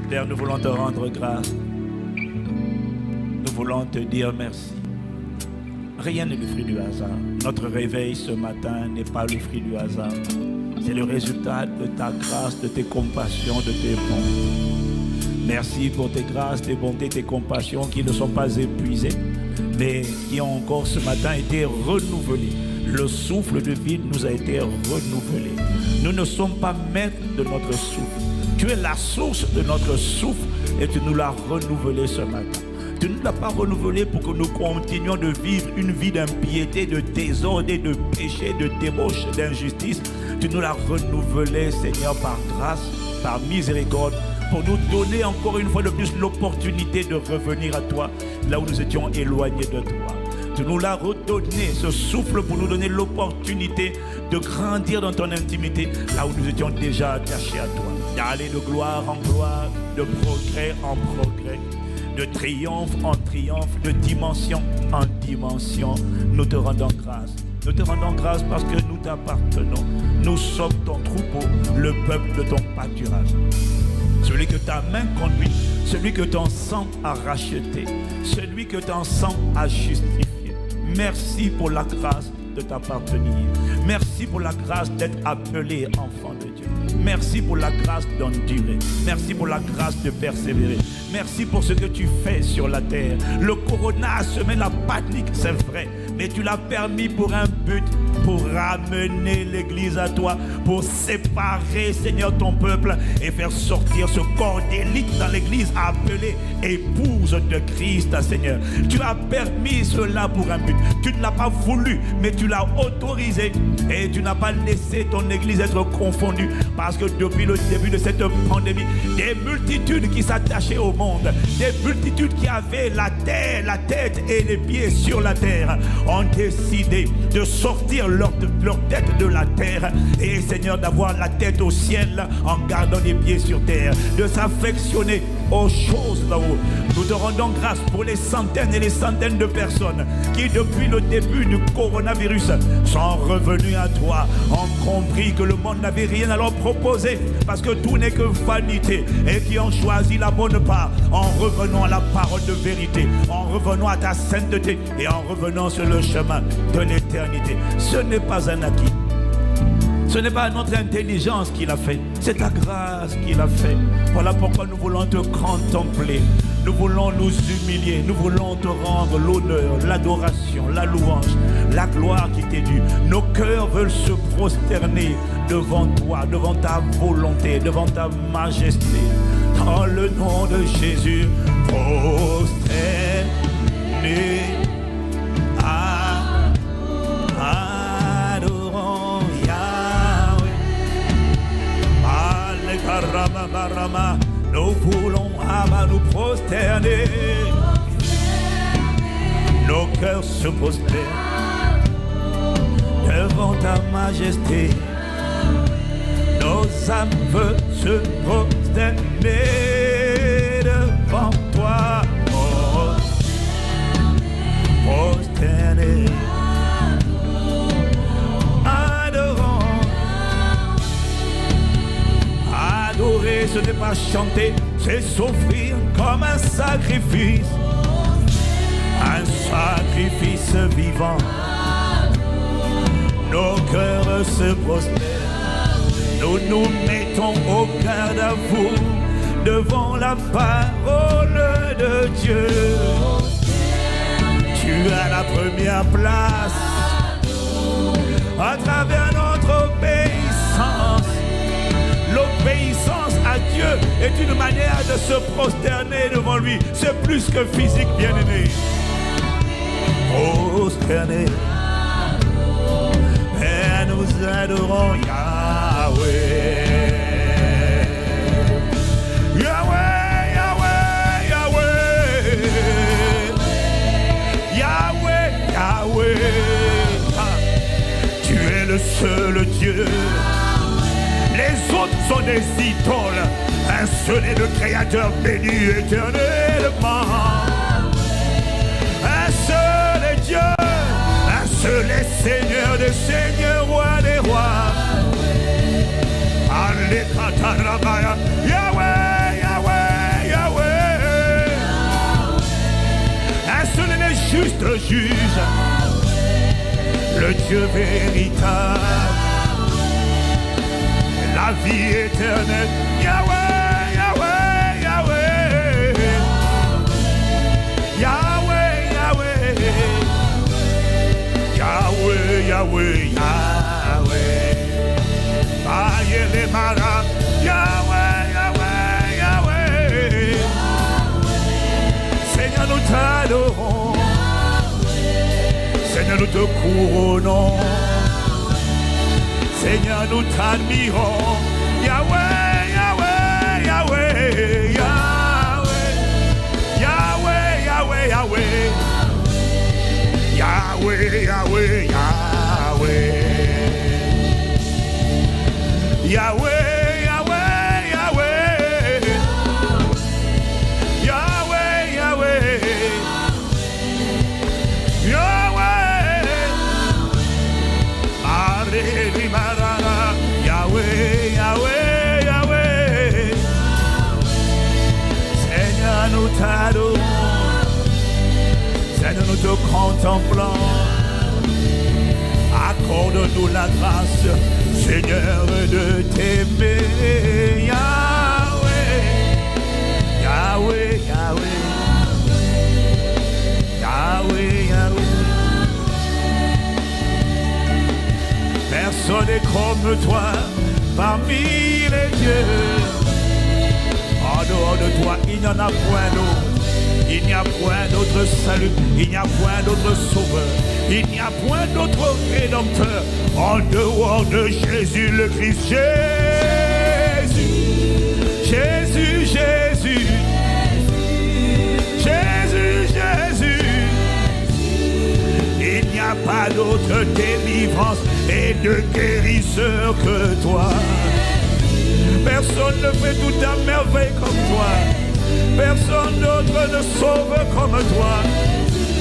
Père, nous voulons te rendre grâce. Nous voulons te dire merci. Rien n'est le fruit du hasard. Notre réveil ce matin n'est pas le fruit du hasard. C'est le résultat de ta grâce, de tes compassions, de tes bontés. Merci pour tes grâces, tes bontés, tes compassions qui ne sont pas épuisées, mais qui ont encore ce matin été renouvelées. Le souffle de vie nous a été renouvelé. Nous ne sommes pas maîtres de notre souffle. Tu es la source de notre souffle et tu nous l'as renouvelé ce matin. Tu ne l'as pas renouvelé pour que nous continuions de vivre une vie d'impiété, de désordre, de péché, de débauche, d'injustice. Tu nous l'as renouvelé, Seigneur, par grâce, par miséricorde, pour nous donner encore une fois de plus l'opportunité de revenir à toi, là où nous étions éloignés de toi. Tu nous l'as redonné, ce souffle, pour nous donner l'opportunité de grandir dans ton intimité, là où nous étions déjà attachés à toi. D'aller de gloire en gloire, de progrès en progrès, de triomphe en triomphe, de dimension en dimension. Nous te rendons grâce. Nous te rendons grâce parce que nous t'appartenons. Nous sommes ton troupeau, le peuple de ton pâturage. Celui que ta main conduit, celui que ton sang a racheté, celui que ton sang a justifié. Merci pour la grâce de t'appartenir. Merci pour la grâce d'être appelé enfant de Dieu. Merci pour la grâce d'endurer. Merci pour la grâce de persévérer. Merci pour ce que tu fais sur la terre. Le corona a semé la panique, c'est vrai, mais tu l'as permis pour un but, pour ramener l'église à toi, pour séparer, Seigneur, ton peuple et faire sortir ce corps d'élite dans l'église appelé épouse de Christ, Seigneur. Tu as permis cela pour un but. Tu ne l'as pas voulu, mais tu l'as autorisé et tu n'as pas laissé ton église être confondue, parce que depuis le début de cette pandémie, des multitudes qui s'attachaient au monde, des multitudes qui avaient la tête et les pieds sur la terre, ont décidé de sortir leur tête de la terre et, Seigneur, d'avoir la tête au ciel en gardant les pieds sur terre, de s'affectionner aux choses là-haut. Nous te rendons grâce pour les centaines et les centaines de personnes qui, depuis le début du coronavirus, sont revenus à toi, ont compris que le monde n'avait rien à leur proposer parce que tout n'est que vanité, et qui ont choisi la bonne part en revenant à la parole de vérité, en revenant à ta sainteté et en revenant sur le chemin de l'éternité. Ce n'est pas un acquis. Ce n'est pas notre intelligence qui l'a fait, c'est ta grâce qui l'a fait. Voilà pourquoi nous voulons te contempler, nous voulons nous humilier, nous voulons te rendre l'honneur, l'adoration, la louange, la gloire qui t'est due. Nos cœurs veulent se prosterner devant toi, devant ta volonté, devant ta majesté. Dans le nom de Jésus, prosterner. Nous voulons nous prosterner. Nos cœurs se prosternent devant ta majesté. Nos âmes veulent se prosterner devant toi. Prosterner. Adorer, ce n'est pas chanter, c'est s'offrir comme un sacrifice. Un sacrifice vivant. Nos cœurs se prosternent. Nous nous mettons au garde à vous devant la parole de Dieu. Tu as la première place à travers notre obéissance. L'obéissance à Dieu est une manière de se prosterner devant lui. C'est plus que physique, bien-aimé. Prosterner. Et nous adorons Yahweh. Yahweh, Yahweh, Yahweh. Yahweh, Yahweh. Tu es le seul Dieu. Les autres sont des idoles. Un seul est le Créateur béni éternellement. Un seul est Dieu. Un seul est Seigneur des seigneurs, roi des rois. Yahweh, Yahweh, juge, le Dieu véritable, la vie éternelle. Yahweh, Yahweh, Yahweh, Yahweh, Yahweh, Yahweh, Yahweh, Yahweh, Aïe les maras, Yahweh, Yahweh, Yahweh, Seigneur nous t'adorons, Seigneur nous te couronnons, Seigneur nous t'admirons, Yahweh, Yahweh, Yahweh, Yahweh, Yahweh, Yahweh, Yahweh, Yahweh, Yahweh, Yahweh, Yahweh. Seigneur, nous te contemplons. Accorde-nous la grâce, Seigneur, de t'aimer. Yahweh, Yahweh, Yahweh, Yahweh, Yahweh. Personne n'est comme toi parmi les dieux. En dehors de toi, il n'y en a point d'autre. Il n'y a point d'autre salut. Il n'y a point d'autre sauveur. Il n'y a point d'autre rédempteur. En dehors de Jésus le Christ. Jésus, Jésus, Jésus, Jésus, Jésus. Il n'y a pas d'autre délivrance et de guérisseur que toi. Personne ne fait toute ta merveille comme toi. Personne d'autre ne sauve comme toi.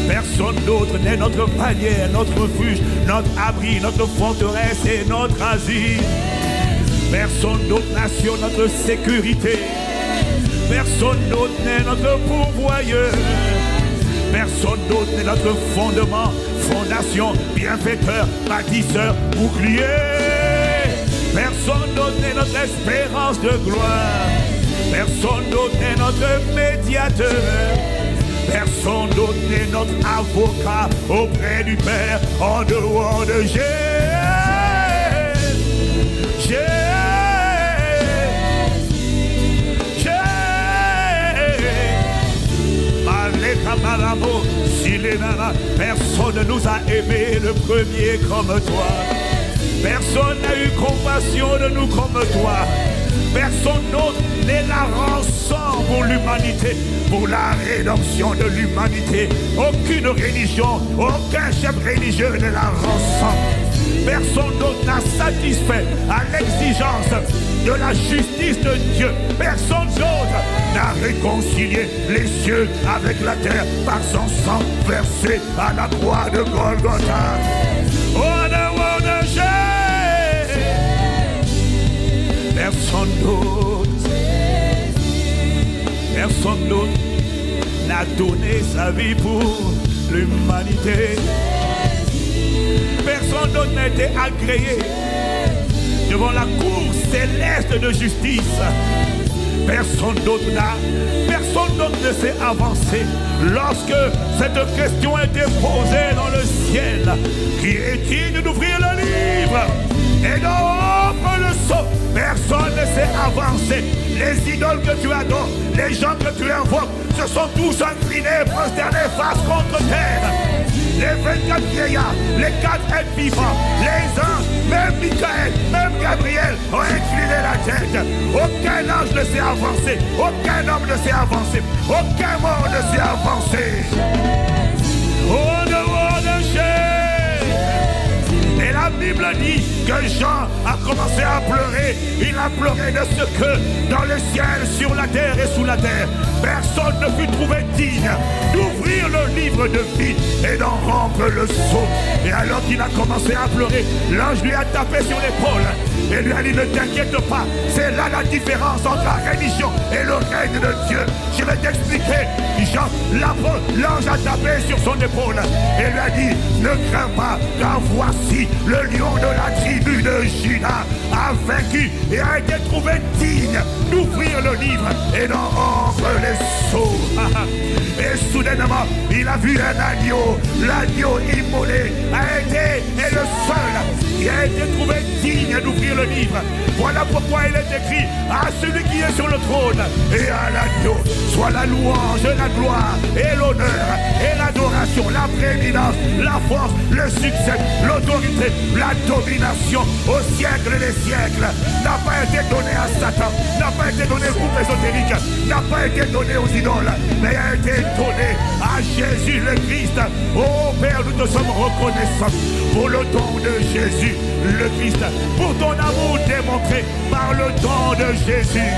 Personne d'autre n'est notre panier, notre refuge, notre abri, notre forteresse et notre asile. Personne d'autre n'assure notre sécurité. Personne d'autre n'est notre pourvoyeur. Personne d'autre n'est notre fondement, fondation, bienfaiteur, bâtisseur, bouclier. Personne d'autre n'est notre espérance de gloire. Personne d'autre n'est notre médiateur. Personne d'autre n'est notre avocat auprès du Père en dehors de Jésus. Personne ne nous a aimés le premier comme toi. Personne n'a eu compassion de nous comme toi. Personne d'autre n'est la rançon pour l'humanité, pour la rédemption de l'humanité. Aucune religion, aucun chef religieux ne la rançon. Personne d'autre n'a satisfait à l'exigence de la justice de Dieu. Personne d'autre n'a réconcilié les cieux avec la terre par son sang versé à la croix de Golgotha. Personne d'autre n'a donné sa vie pour l'humanité. Personne d'autre n'a été agréé devant la cour céleste de justice. Personne d'autre ne s'est avancé lorsque cette question a été posée dans le ciel. Qui est digne d'ouvrir le livre et d'ouvrir le sceau? Personne ne s'est avancé. Les idoles que tu adores, les gens que tu invoques, se sont tous inclinés, prosternés face contre terre. Les 24 vieillards, les 4 êtres vivants, les anges, même Michael, même Gabriel ont incliné la tête. Aucun ange ne s'est avancé, aucun homme ne s'est avancé, aucun mort ne s'est avancé. Au dehors de Jésus. Et la Bible dit que Jean a commencé à pleurer. Il a pleuré de ce que dans le ciel, sur la terre et sous la terre, personne ne fut trouvé digne d'ouvrir le livre de vie et d'en rompre le sceau. Et alors qu'il a commencé à pleurer, l'ange lui a tapé sur l'épaule et lui a dit: ne t'inquiète pas, c'est là la différence entre la religion et le règne de Dieu. J'ai vais t'expliquer. L'ange a tapé sur son épaule et lui a dit, ne crains pas, car voici le lion de la tribu de Juda a vaincu et a été trouvé digne d'ouvrir le livre et d'en rendre les sceaux. Et soudainement, il a vu un agneau. L'agneau immolé a été et le seul qui a été trouvé digne d'ouvrir le livre. Voilà pourquoi il est écrit à celui qui est sur le trône et à l'agneau soit la louange, la gloire et l'honneur et l'adoration, la prééminence, la force, le succès, l'autorité, la domination au siècle des siècles. N'a pas été donné à Satan, n'a pas été donné au groupe ésotérique, n'a pas été donné aux idoles, mais a été donné à Jésus le Christ. Oh Père, nous te sommes reconnaissants pour le don de Jésus le Christ, pour ton amour démontré par le don de Jésus.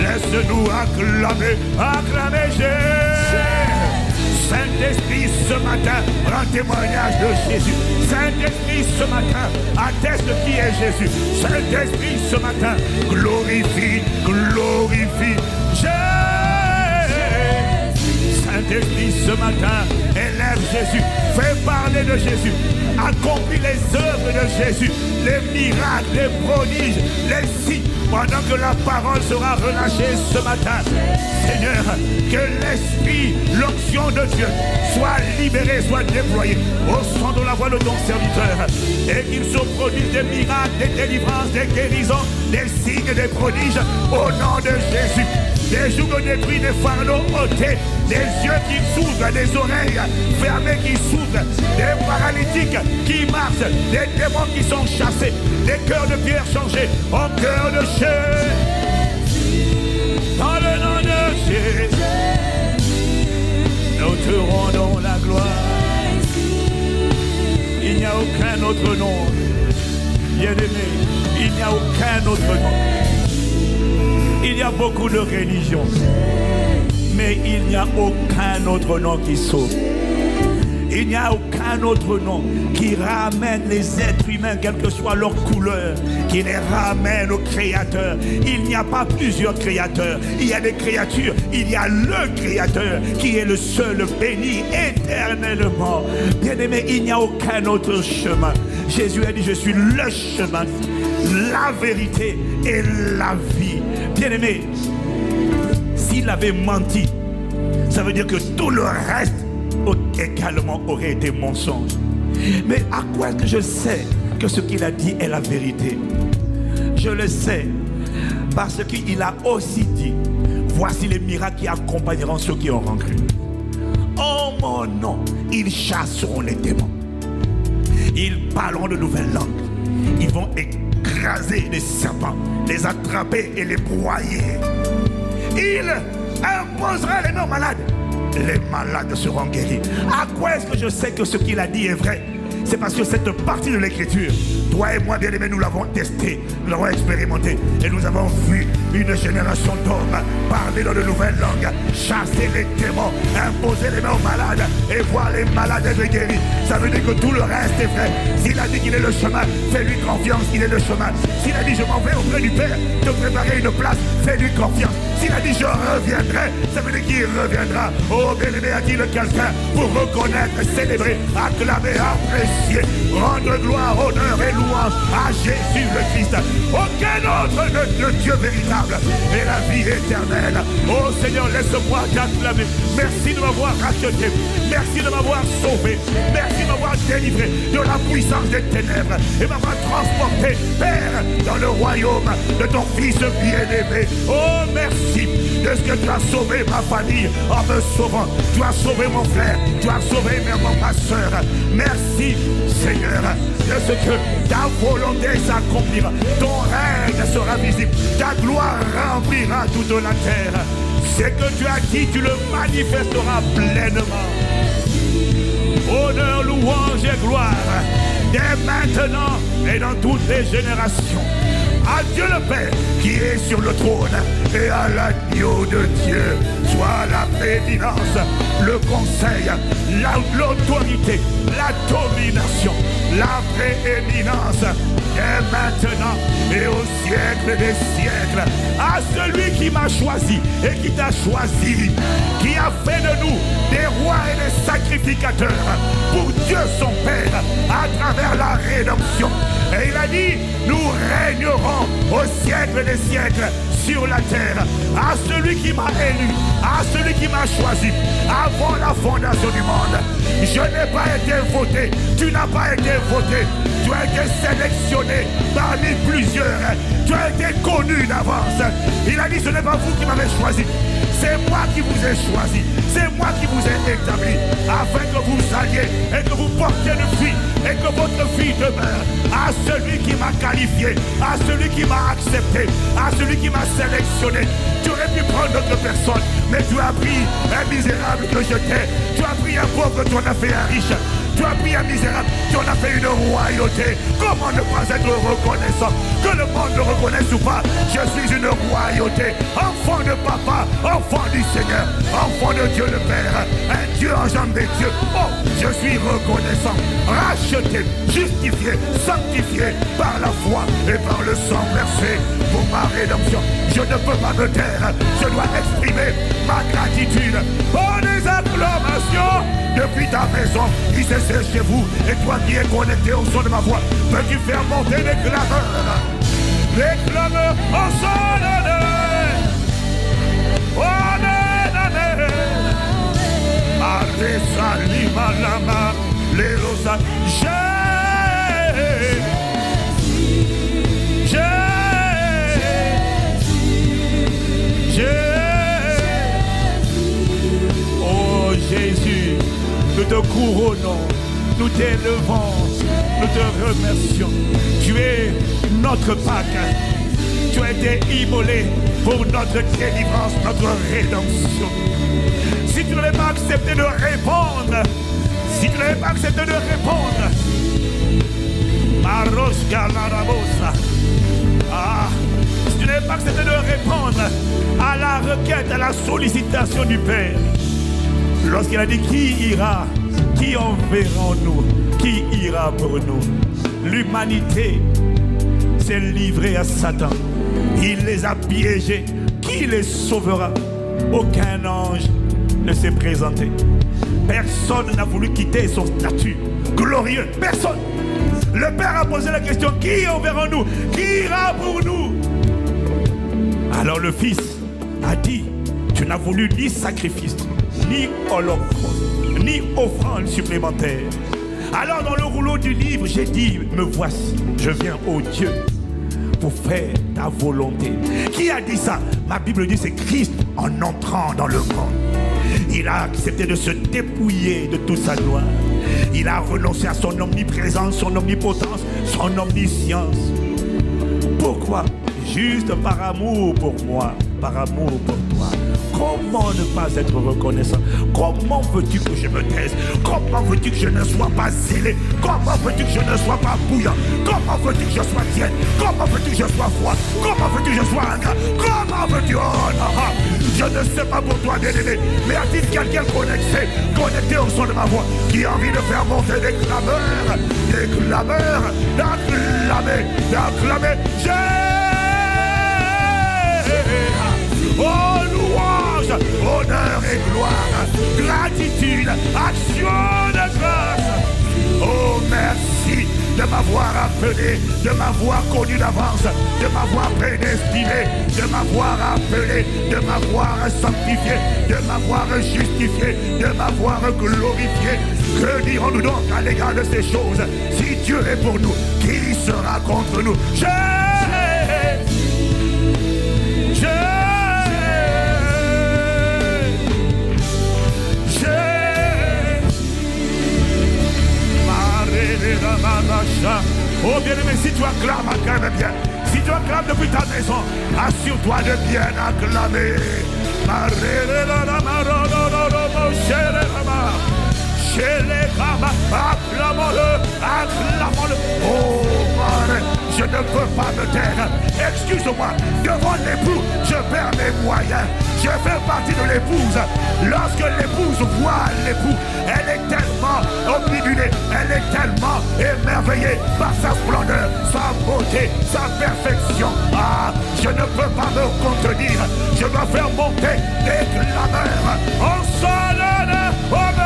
Laisse-nous acclamer Jésus. Saint-Esprit, ce matin, rend témoignage de Jésus. Saint-Esprit, ce matin, atteste qui est Jésus. Saint-Esprit, ce matin, glorifie Jésus. Saint-Esprit, ce matin, élève Jésus. Fais parler de Jésus. Accomplis les œuvres de Jésus. Les miracles, les prodiges, les signes. Pendant que la parole sera relâchée ce matin, Seigneur, que l'esprit, l'onction de Dieu soit libérée, soit déployée au son de la voix de ton serviteur et qu'il se produise des miracles, des délivrances, des guérisons, des signes, des prodiges au nom de Jésus. Des jougs détruits, des fardeaux ôtés, des yeux qui s'ouvrent, des oreilles fermées qui s'ouvrent, des paralytiques qui marchent, des démons qui sont chassés, des cœurs de pierre changés en cœur de chair. Dans le nom de Jésus, nous te rendons la gloire. Il n'y a aucun autre nom, bien-aimé, il n'y a aucun autre nom. Il y a beaucoup de religions, mais il n'y a aucun autre nom qui sauve. Il n'y a aucun autre nom qui ramène les êtres humains, quelle que soit leur couleur, qui les ramène au Créateur. Il n'y a pas plusieurs créateurs. Il y a des créatures. Il y a le Créateur qui est le seul béni éternellement. Bien-aimé, il n'y a aucun autre chemin. Jésus a dit, je suis le chemin, la vérité et la vie. Bien-aimé, s'il avait menti, ça veut dire que tout le reste également aurait été mensonge. Mais à quoi est-ce que je sais que ce qu'il a dit est la vérité? Je le sais parce qu'il a aussi dit, voici les miracles qui accompagneront ceux qui auront cru. En mon nom, ils chasseront les démons. Ils parleront de nouvelles langues. Ils vont écraser les serpents, les attraper et les broyer. Il imposera les non malades. Les malades seront guéris. À quoi est-ce que je sais que ce qu'il a dit est vrai? C'est parce que cette partie de l'écriture, toi et moi, bien-aimés, nous l'avons testé, nous l'avons expérimenté et nous avons vu une génération d'hommes parler dans de nouvelles langues, chasser les démons, imposer les mains aux malades et voir les malades être guéris. Ça veut dire que tout le reste est vrai. S'il a dit qu'il est le chemin, fais-lui confiance, il est le chemin. S'il a dit je m'en vais auprès du Père, te préparer une place, fais-lui confiance. S'il a dit je reviendrai, ça veut dire qu'il reviendra. Oh bien-aimé, a-t-il quelqu'un pour reconnaître, célébrer, acclamer, apprécier, rendre gloire, honneur et louange à Jésus le Christ. Aucun autre ne le Dieu véritable et la vie éternelle. Oh Seigneur, laisse-moi t'acclamer. Merci de m'avoir racheté. Merci de m'avoir sauvé. Merci de m'avoir délivré de la puissance des ténèbres et m'avoir transporté, Père, dans le royaume de ton Fils bien-aimé. Oh merci de ce que tu as sauvé ma famille en me sauvant. Tu as sauvé mon frère. Tu as sauvé ma soeur. Merci Seigneur de ce que ta volonté s'accomplira. Ton règne sera visible. Ta gloire remplira toute la terre. Ce que tu as dit, tu le manifesteras pleinement. Honneur, louange et gloire, dès maintenant et dans toutes les générations. À Dieu le Père qui est sur le trône et à l'agneau de Dieu soit la prééminence, le conseil, l'autorité, la domination, la prééminence est maintenant et au siècle des siècles. À celui qui m'a choisi et qui t'a choisi, qui a fait de nous des rois et des sacrificateurs pour Dieu son Père à travers la rédemption. Et il a dit, nous régnerons au siècle des siècles sur la terre. À celui qui m'a élu, à celui qui m'a choisi avant la fondation du monde. Je n'ai pas été voté, tu n'as pas été voté, tu as été sélectionné parmi plusieurs, tu as été connu d'avance. Il a dit, ce n'est pas vous qui m'avez choisi, c'est moi qui vous ai choisi, c'est moi qui vous ai établi, afin que vous alliez et que vous portiez le fruit et que votre vie demeure. À celui qui m'a qualifié, à celui qui m'a accepté, à celui qui m'a sélectionné. Tu aurais pu prendre d'autres personnes, mais tu as pris un misérable que je t'ai. Tu as pris un pauvre, tu en as fait un riche. Tu as pris un misérable, tu en as fait une royauté. Comment ne pas être reconnaissant? Que le monde le reconnaisse ou pas, je suis une royauté. Enfant de papa, enfant du Seigneur, enfant de Dieu le Père, un Dieu engendré des dieux. Oh, je suis reconnaissant, racheté, justifié, sanctifié par la foi et par le sang versé pour ma rédemption. Je ne peux pas me taire, je dois exprimer ma gratitude. Oh, des acclamations depuis ta maison, qui s'essaie chez vous, et toi qui es connecté au son de ma voix, peux-tu faire monter les clameurs? Les clameurs en son honneur. Amen. Arresa lima lama, les rosas. Oh Jésus, nous te couronnons, nous t'élevons, nous te remercions. Tu es notre Pâques, tu as été immolé pour notre délivrance, notre rédemption. Si tu n'avais pas accepté de répondre, si tu n'avais pas accepté de répondre, si tu n'avais pas accepté de répondre à la requête, à la sollicitation du Père, lorsqu'il a dit qui ira, qui enverrons-nous, qui ira pour nous? L'humanité s'est livrée à Satan. Il les a piégés. Qui les sauvera? Aucun ange ne s'est présenté. Personne n'a voulu quitter son statut glorieux. Personne. Le Père a posé la question, qui enverrons-nous? Qui ira pour nous? Alors le Fils a dit, tu n'as voulu ni sacrifice, ni holocauste, ni offrande supplémentaire. Alors dans le rouleau du livre, j'ai dit, me voici, je viens, ô Dieu, pour faire ta volonté. Qui a dit ça? Ma Bible dit, c'est Christ en entrant dans le monde. Il a accepté de se dépouiller de toute sa gloire. Il a renoncé à son omniprésence, son omnipotence, son omniscience. Pourquoi? Juste par amour pour moi, par amour pour toi. Comment ne pas être reconnaissant? Comment veux-tu que je me taise? Comment veux-tu que je ne sois pas zélé? Comment veux-tu que je ne sois pas bouillant? Comment veux-tu que je sois tiède? Comment veux-tu que je sois froid? Comment veux-tu que je sois ingrat? Comment veux-tu? Oh non, je ne sais pas pour toi, bien-aimé, mais a-t-il quelqu'un connecté au son de ma voix, qui a envie de faire monter des clameurs, d'acclamer, oh louange, honneur et gloire, gratitude, action de grâce. Oh merci de m'avoir appelé, de m'avoir connu d'avance, de m'avoir prédestiné, de m'avoir appelé, de m'avoir sanctifié, de m'avoir justifié, de m'avoir glorifié. Que dirons-nous donc à l'égard de ces choses? Si Dieu est pour nous, qui sera contre nous? Oh bien-aimé, si tu acclames, acclame bien. Si tu acclames depuis ta maison, assure-toi de bien acclamer. Acclamons-le, acclamons-le. Oh, je ne peux pas me taire. Excuse-moi, devant l'époux, je perds mes moyens. Je fais partie de l'épouse. Lorsque l'épouse voit l'époux, elle est tellement obnubilée, merveiller par sa splendeur, sa beauté, sa perfection. Ah, je ne peux pas me contredire. Je dois faire monter des clameurs. On s'en donne. Amen.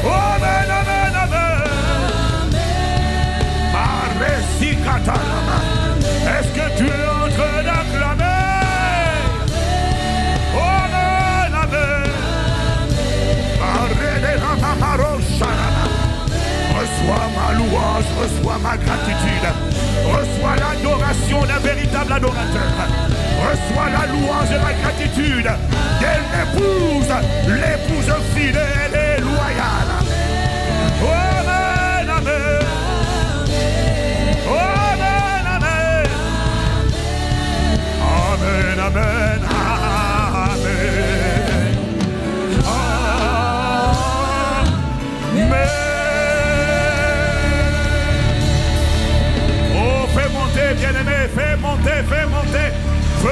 Amen, amen, amen. Est-ce que tu es en train d'acclamer? Amen, amen. Reçois ma louange, reçois ma gratitude. Reçois l'adoration d'un véritable adorateur. Reçois la louange et la gratitude d'une épouse, l'épouse fidèle et loyale. Amen, amen. Amen, amen. Amen, amen. Amen. Amen. Oh, fais monter, bien-aimé, fais monter, fais monter. Feu.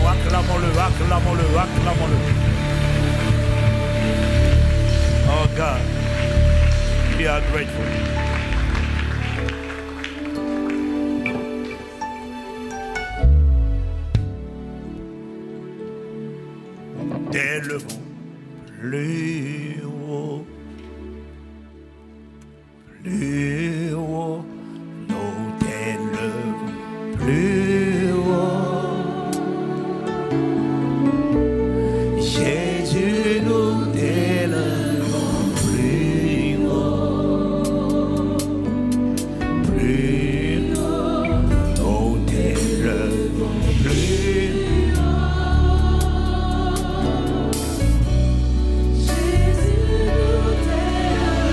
Acclamons-le, acclamons-le, acclamons-le. Oh God, we are grateful. T'élevons plus haut, plus haut, nous t'élevons plus haut. Jésus, nous t'élevons plus haut, plus haut, nous t'élevons plus haut. Jésus, nous t'élevons plus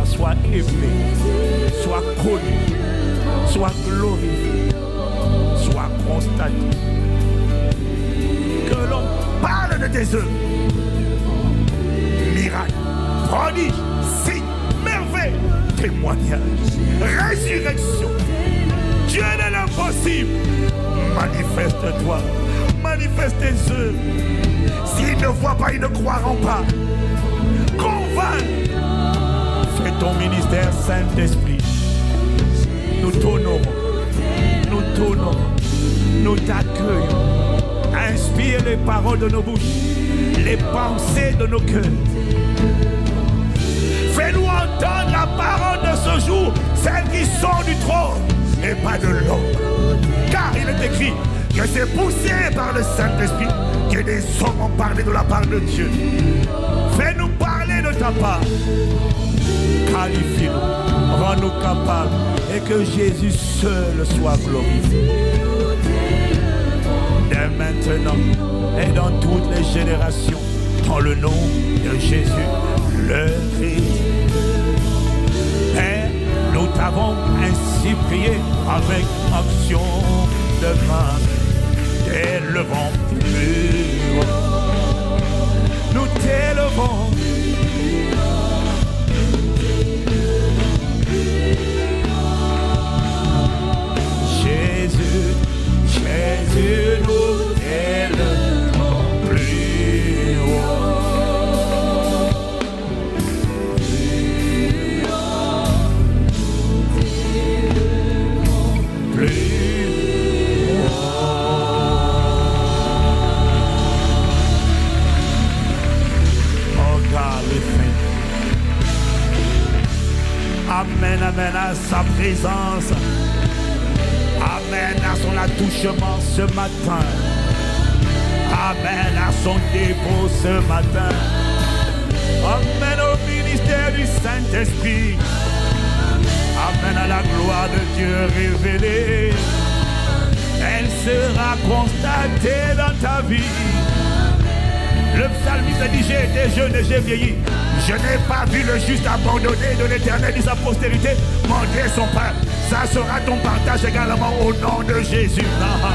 Sois aimé, sois connu, sois glorifié, sois constaté. Que l'on parle de tes œuvres, miracles, prodiges, signes, merveilles, témoignages, résurrection. Dieu de l'impossible, manifeste-toi, manifeste tes œuvres. S'ils ne voient pas, ils ne croiront pas. Convainc. Fais ton ministère, Saint-Esprit. Nous t'honorons, nous t'honorons, nous t'accueillons. Inspire les paroles de nos bouches, les pensées de nos cœurs. Fais-nous entendre la parole de ce jour, celle qui sort du trône et pas de l'homme. Car il est écrit que c'est poussé par le Saint-Esprit que des hommes ont parlé de la part de Dieu. Fais-nous parler de ta part. Qualifie-nous, rends-nous capables et que Jésus seul soit glorifié. Dès maintenant et dans toutes les générations, dans le nom de Jésus, le Christ. Et nous t'avons ainsi prié avec action de grâce. T'élevons plus haut. Nous t'élevons. Amen, amen à sa présence. Amen à son attouchement ce matin. Amen à son dépôt ce matin. Amen au ministère du Saint-Esprit. Amen à la gloire de Dieu révélée. Elle sera constatée dans ta vie. Le psalmiste dit, j'ai été jeune et j'ai vieilli. Je n'ai pas vu le juste abandonné de l'Éternel de sa postérité mendier son pain. Ça sera ton partage également au nom de Jésus. Non.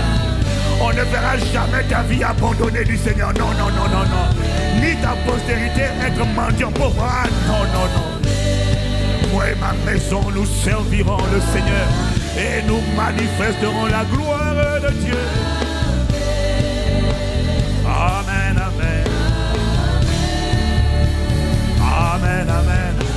On ne verra jamais ta vie abandonnée du Seigneur. Non, non, non, non, non. Ni ta postérité être mendiant pauvre. Ah, non, non, non. Moi et ma maison, nous servirons le Seigneur et nous manifesterons la gloire de Dieu. Amen, amen. Amen, amen.